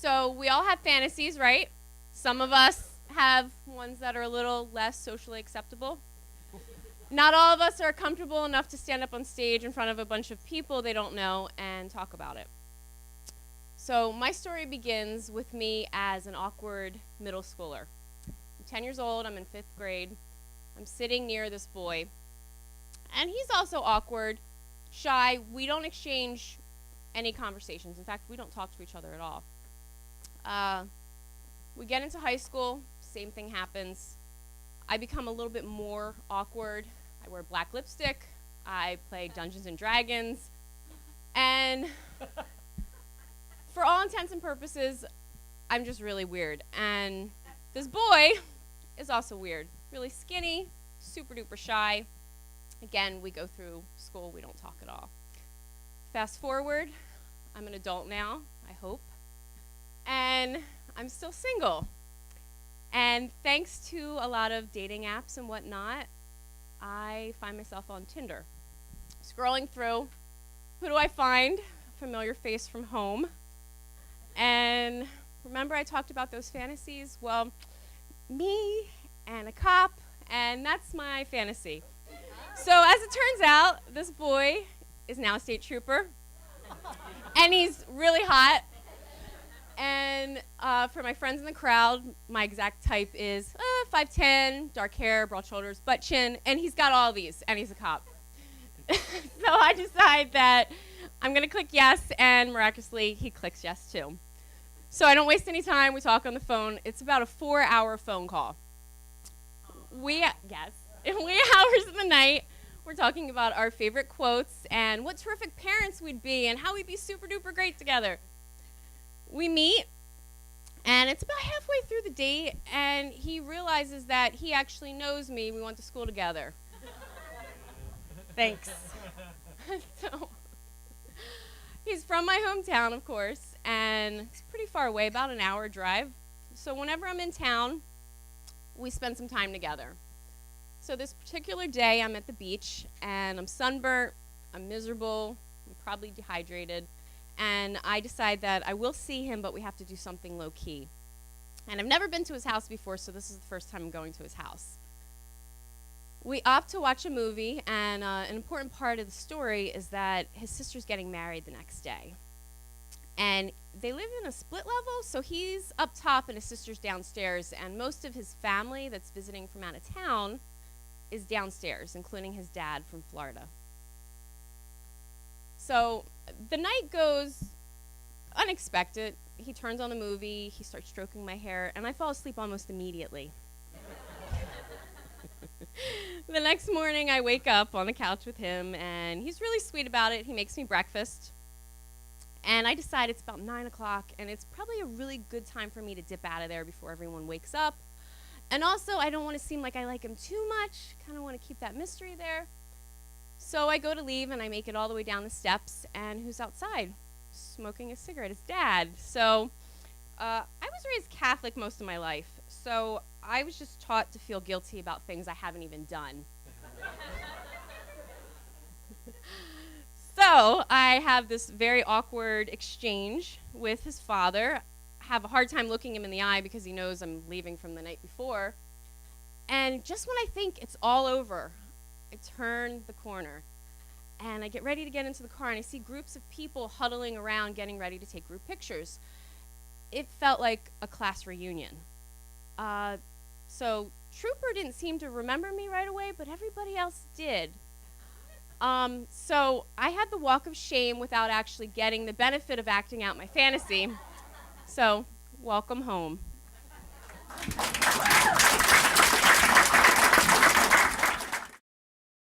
So we all have fantasies, right? Some of us have ones that are a little less socially acceptable. Not all of us are comfortable enough to stand up on stage in front of a bunch of people they don't know and talk about it. So my story begins with me as an awkward middle schooler. I'm 10 years old, I'm in 5th grade. I'm sitting near this boy, and he's also awkward, shy. We don't exchange any conversations. In fact, we don't talk to each other at all. We get into high school, same thing happens. I become a little bit more awkward. I wear black lipstick. I play Dungeons and Dragons. And for all intents and purposes, I'm just really weird. And this boy is also weird. Really skinny, super duper shy. Again, we go through school, we don't talk at all. Fast forward, I'm an adult now, I hope. And I'm still single. And thanks to a lot of dating apps and whatnot, I find myself on Tinder. Scrolling through, who do I find? Familiar face from home. And remember I talked about those fantasies? Well, me and a cop, and that's my fantasy. So as it turns out, this boy is now a state trooper, and he's really hot. And for my friends in the crowd, my exact type is 5'10", dark hair, broad shoulders, butt chin, and he's got all these, and he's a cop. So I decide that I'm going to click yes, and miraculously, he clicks yes too. So I don't waste any time. We talk on the phone. It's about a 4-hour phone call. In wee hours of the night, we're talking about our favorite quotes and what terrific parents we'd be and how we'd be super duper great together. We meet, and it's about halfway through the date, and he realizes that he actually knows me. We went to school together. Thanks. So, he's from my hometown, of course, and it's pretty far away, about an hour drive. So whenever I'm in town, we spend some time together. So this particular day, I'm at the beach, and I'm sunburnt, I'm miserable, I'm probably dehydrated, and I decide that I will see him, but we have to do something low-key. And I've never been to his house before, so this is the first time I'm going to his house. We opt to watch a movie, and an important part of the story is that his sister's getting married the next day. And they live in a split level, so he's up top and his sister's downstairs, and most of his family that's visiting from out of town is downstairs, including his dad from Florida. So the night goes unexpected. He turns on the movie, he starts stroking my hair, and I fall asleep almost immediately. The next morning, I wake up on the couch with him, and he's really sweet about it. He makes me breakfast. And I decide it's about 9 o'clock, and it's probably a really good time for me to dip out of there before everyone wakes up. And also, I don't want to seem like I like him too much. Kind of want to keep that mystery there. So I go to leave, and I make it all the way down the steps, and who's outside? Smoking a cigarette. His dad. So I was raised Catholic most of my life, so I was just taught to feel guilty about things I haven't even done. So I have this very awkward exchange with his father. Have a hard time looking him in the eye because he knows I'm leaving from the night before. And just when I think it's all over, I turn the corner and I get ready to get into the car, and I see groups of people huddling around getting ready to take group pictures. It felt like a class reunion. So Trooper didn't seem to remember me right away, but everybody else did. So I had the walk of shame without actually getting the benefit of acting out my fantasy. So welcome home.